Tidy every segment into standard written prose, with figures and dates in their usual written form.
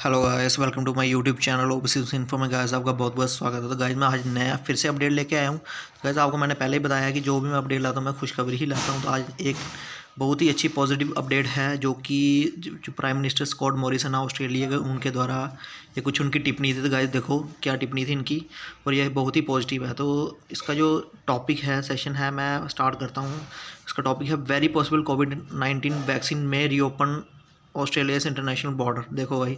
Hello guys, welcome to my YouTube channel OBC info में। Guys आपका बहुत बहुत स्वागत है। तो गाइस मैं आज नया फिर से अपडेट लेके आया हूँ। गाइस आपको मैंने पहले ही बताया कि जो भी मैं अपडेट लाता हूँ मैं खुशखबरी ही लाता हूँ। तो आज एक बहुत ही अच्छी पॉजिटिव अपडेट है जो कि जो प्राइम मिनिस्टर स्कॉट मॉरिसन है ऑस्ट्रेलिया के, उनके द्वारा ये कुछ उनकी टिप्पणी थी। तो गाइस देखो क्या टिप्पणी थी इनकी, और यह बहुत ही पॉजिटिव है। तो इसका जो टॉपिक है, सेशन है, मैं स्टार्ट करता हूँ। इसका टॉपिक है वेरी पॉसिबल कोविड-19 वैक्सीन में रीओपन ऑस्ट्रेलिया से इंटरनेशनल बॉर्डर। देखो भाई,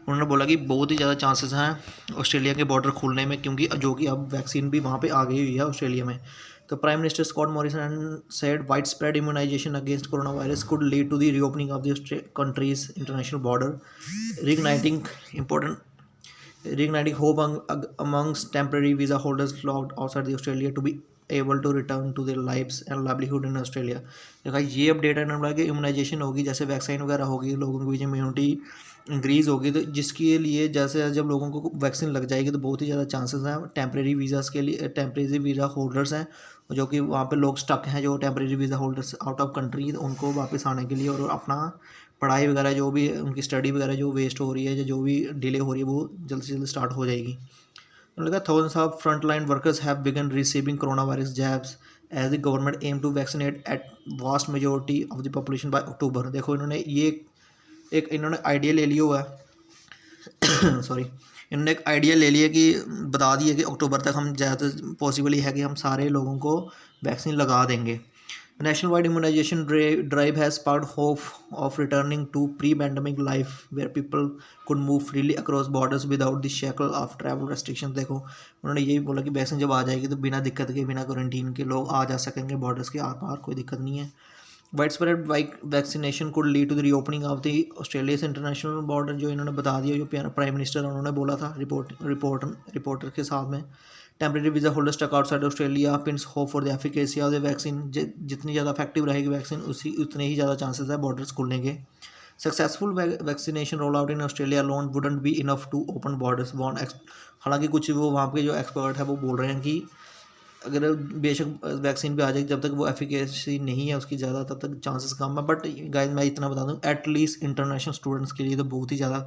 उन्होंने बोला कि बहुत ही ज़्यादा चांसेस हैं ऑस्ट्रेलिया के बॉर्डर खुलने में, क्योंकि जो कि अब वैक्सीन भी वहाँ पे आ गई हुई है ऑस्ट्रेलिया में। तो prime minister Scott Morrison said widespread immunization against coronavirus could lead to the reopening of the country's international border, reigniting important reigniting hope amongst temporary visa holders locked outside the Australia to be able to return to their lives and livelihood in Australia। देखा ये update है ना कि immunisation होगी, जैसे vaccine वगैरह होगी, लोगों के बीच इम्यूनिटी इंक्रीज़ होगी, तो जिसके लिए जैसे जब लोगों को वैक्सीन लग जाएगी तो बहुत ही ज़्यादा चांसेस हैं टेम्प्रेरी वीज़ाज़ के लिए। टेम्प्रेरी वीज़ा होल्डर्स हैं जो कि वहाँ पे लोग स्टक हैं, जो temporary visa holders out of country, उनको वापस आने के लिए और अपना पढ़ाई वगैरह जो भी उनकी स्टडी वगैरह जो वेस्ट हो रही है या जो भी डिले हो रही है वो जल्द से जल्द स्टार्ट हो जाएगी। उन्होंने कहा thousands of front line workers have begun receiving coronavirus jabs as the government aim to vaccinate at vast majority of the population by October. देखो इन्होंने ये इन्होंने आइडिया ले लिया हुआ है सॉरी, इन्होंने एक आइडिया ले लिया कि बता दिया कि अक्टूबर तक हम ज़्यादा पॉसिबल ही है कि हम सारे लोगों को वैक्सीन लगा देंगे। Nationwide immunization drive has sparked hope of returning to pre-pandemic life where people could move freely across borders without the shackle of travel restrictions। देखो उन्होंने यही बोला कि वैक्सीन जब आ जाएगी तो बिना दिक्कत के, बिना क्वारंटीन के लोग आ जा सकेंगे बॉर्डर्स के आर पार, कोई दिक्कत नहीं है। Widespread vaccination could lead to the reopening of the Australia's international border, जो इन्होंने बता दिया, जो प्राइम मिनिस्टर उन्होंने बोला था रिपोर्टर के साथ में। Temporary visa holder stuck outside Australia pins hope for the efficacy of the vaccine. जितनी ज़्यादा इफेक्टिव रहेगी वैक्सीन उतने ही ज़्यादा चांसेस है बॉर्डर्स खुलने के। Successful vaccination roll out in Australia alone wouldn't be enough to open borders won. हालांकि कुछ वो वहाँ के जो एक्सपर्ट है वो बोल रहे हैं कि अगर बेशक वैक्सीन भी आ जाएगी, जब तक वो एफिकेसी नहीं है उसकी ज़्यादा, तब तक चांसेस कम है। बट गाइस मैं इतना बता दूँ, एटलीस्ट इंटरनेशनल स्टूडेंट्स के लिए तो बहुत ही ज़्यादा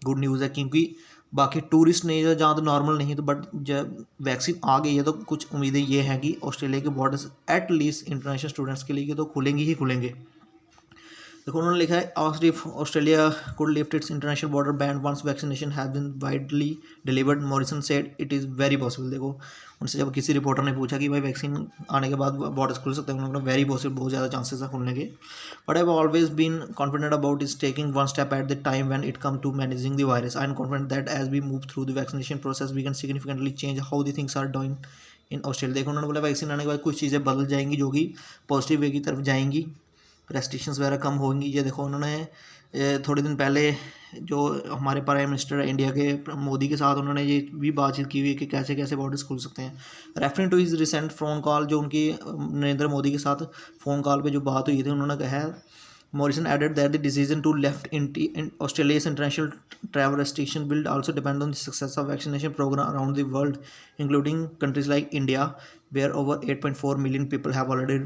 गुड न्यूज़ है, क्योंकि बाकी टूरिस्ट नहीं है जहाँ तो नॉर्मल नहीं, तो बट जब वैक्सीन आ गई है तो कुछ उम्मीदें ये हैं कि ऑस्ट्रेलिया के बॉर्डर्स एटलीस्ट इंटरनेशनल स्टूडेंट्स के लिए तो खुलेंगे ही खुलेंगे। देखो उन्होंने लिखा है Australia could lift its international border ban once vaccination have been widely delivered. Morrison said it is very possible. देखो उनसे जब किसी रिपोर्टर ने पूछा कि भाई वैक्सीन आने के बाद बॉर्डर्स खुल सकते हैं, उन्होंने वेरी पॉसिबल, बहुत ज़्यादा चांसेस हैं खुलने के। But I have always been confident about is taking one step at the time when it come to managing the virus. I am confident that as we move through the vaccination process we can significantly change how the things are doing in Australia. देखो उन्होंने बोला vaccine आने के बाद कुछ चीज़ें बदल जाएंगी जो कि पॉजिटिव वे की तरफ जाएंगी, रेस्ट्रिक्शंस वगैरह कम होंगी। ये देखो उन्होंने थोड़े दिन पहले जो हमारे प्राइम मिनिस्टर इंडिया के मोदी के साथ उन्होंने ये भी बातचीत की हुई है कि कैसे कैसे बॉर्डर्स खुल सकते हैं। Referring to his recent phone call, जो उनकी नरेंद्र मोदी के साथ फ़ोन कॉल पे जो बात हुई थी, उन्होंने कहा है Morrison added that the decision to lift in Australia's international travel restriction will also depend on the success of vaccination program around the world, including countries like India, where over 8.4 million people have already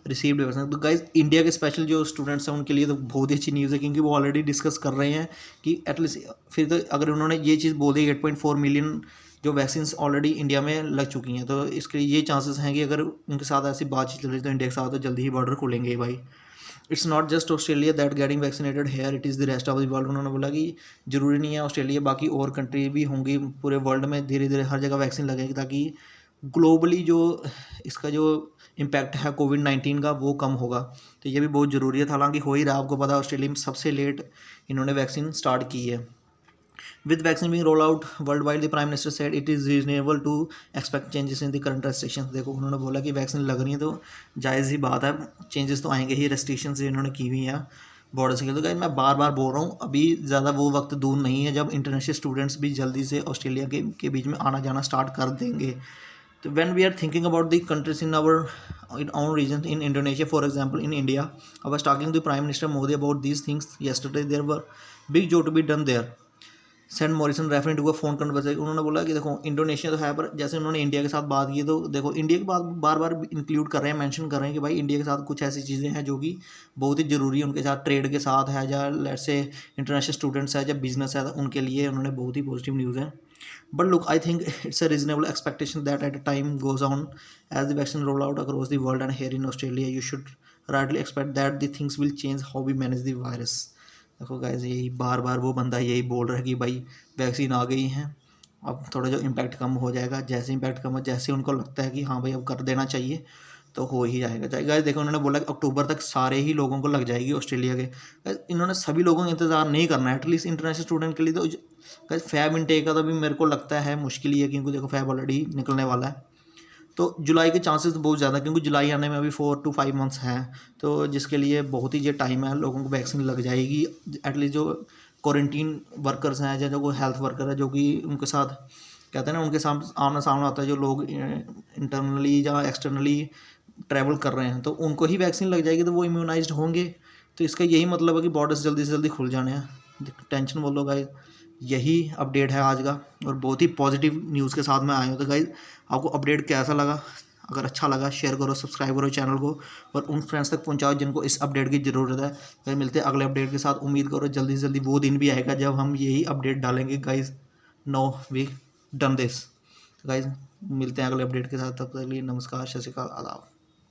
received vaccine. तो guys India के special जो students हैं उनके लिए तो बहुत ही अच्छी news है, क्योंकि वो ऑलरेडी डिस्कस कर रहे हैं कि एटलीस्ट फिर तो अगर उन्होंने ये चीज़ बोल दी 8.4 मिलियन जो वैक्सीन ऑलरेडी इंडिया में लग चुकी हैं, तो इसके लिए ये चांसेस हैं कि अगर उनके साथ ऐसी बातचीत चल रही तो इंडिया के साथ तो जल्दी ही बॉर्डर खुलेंगे भाई। It's not just Australia that getting vaccinated here, it is the rest of the world. उन्होंने बोला कि ज़रूरी नहीं है ऑस्ट्रेलिया, बाकी और कंट्री भी होंगी पूरे वर्ल्ड में, धीरे धीरे हर जगह वैक्सीन लगेगी ताकि ग्लोबली जो इसका जो इम्पैक्ट है कोविड-19 का वो कम होगा। तो ये भी बहुत ज़रूरी है। हालांकि हो ही रहा, आपको पता है ऑस्ट्रेलिया में सबसे लेट इन्होंने वैक्सीन स्टार्ट की है। With vaccine being roll out world wide the prime minister said it is reasonable to expect changes in the current restrictions. देखो उन्होंने बोला कि वैक्सीन लग रही है तो जायज़ ही बात है, चेंजेस तो आएंगे ही, रेस्ट्रिक्शंस इन्होंने की हुई हैं बॉर्डर्स के। तो गाइस मैं बार बार बोल रहा हूँ, अभी ज़्यादा वो वक्त दूर नहीं है जब इंटरनेशनल स्टूडेंट्स भी जल्दी से ऑस्ट्रेलिया के बीच में आना जाना स्टार्ट कर देंगे। So when we are thinking about the countries in our own region, in Indonesia, for example, in India, I was talking to Prime Minister Modi about these things yesterday. There were big job to be done there. Sent Morrison referring to a phone conversation, उन्होंने बोला कि देखो Indonesia तो है, पर जैसे उन्होंने India के साथ बात की, तो देखो इंडिया की बात बार बार इंक्लूड कर रहे हैं, मेंशन कर रहे हैं कि भाई इंडिया के साथ कुछ ऐसी चीज़ें हैं जो कि बहुत ही ज़रूरी है, उनके साथ ट्रेड के साथ है, या लेट्स से इंटरनेशनल स्टूडेंट्स है, या बिजनेस है, तो उनके लिए उन्होंने बहुत ही पॉजिटिव न्यूज़ है. But look, I think it's a reasonable expectation that at a time goes on as the vaccine roll out across the world and here in Australia, you should rightly expect that the things will change how we manage the virus. देखो guys, यही बार बार वो बंदा यही बोल रहा है कि भाई वैक्सीन आ गई हैं, अब थोड़ा जो इम्पैक्ट कम हो जाएगा, जैसे इम्पैक्ट कम हो, जैसे उनको लगता है कि हाँ भाई अब कर देना चाहिए, तो हो ही जाएगा. गाइज देखो, उन्होंने बोला कि अक्टूबर तक सारे ही लोगों को लग जाएगी ऑस्ट्रेलिया के. गाइज इन्होंने सभी लोगों का इंतज़ार नहीं करना है, एटलीस्ट इंटरनेशनल स्टूडेंट के लिए. तो गाइज फैब इनटेक का तो अभी मेरे को लगता है मुश्किल ही है, क्योंकि देखो फैब ऑलरेडी निकलने वाला है, तो जुलाई के चांसेस बहुत ज़्यादा, क्योंकि जुलाई आने में अभी 4 to 5 मंथ्स हैं, तो जिसके लिए बहुत ही ये टाइम है, लोगों को वैक्सीन लग जाएगी. एटलीस्ट जो क्वारंटीन वर्कर्स हैं, या जो कोई हेल्थ वर्कर है, जो कि उनके साथ कहते हैं ना, उनके सामने आमना सामना होता है, जो लोग इंटरनली या एक्सटर्नली ट्रैवल कर रहे हैं, तो उनको ही वैक्सीन लग जाएगी, तो वो इम्यूनाइज्ड होंगे. तो इसका यही मतलब है कि बॉर्डर्स जल्दी से जल्दी खुल जाने हैं. टेंशन बोलो गाइस, यही अपडेट है आज का, और बहुत ही पॉजिटिव न्यूज़ के साथ मैं आया हूँ. तो गाइस आपको अपडेट कैसा लगा? अगर अच्छा लगा शेयर करो, सब्सक्राइब करो चैनल को, और उन फ्रेंड्स तक पहुंचाओ जिनको इस अपडेट की ज़रूरत है. फिर मिलते हैं अगले अपडेट के साथ. उम्मीद करो जल्दी से जल्दी वो दिन भी आएगा जब हम यही अपडेट डालेंगे. Guys no we done this. Guys मिलते हैं अगले अपडेट के साथ, तब तक के लिए नमस्कार, सत श्री अकाल, आदाब.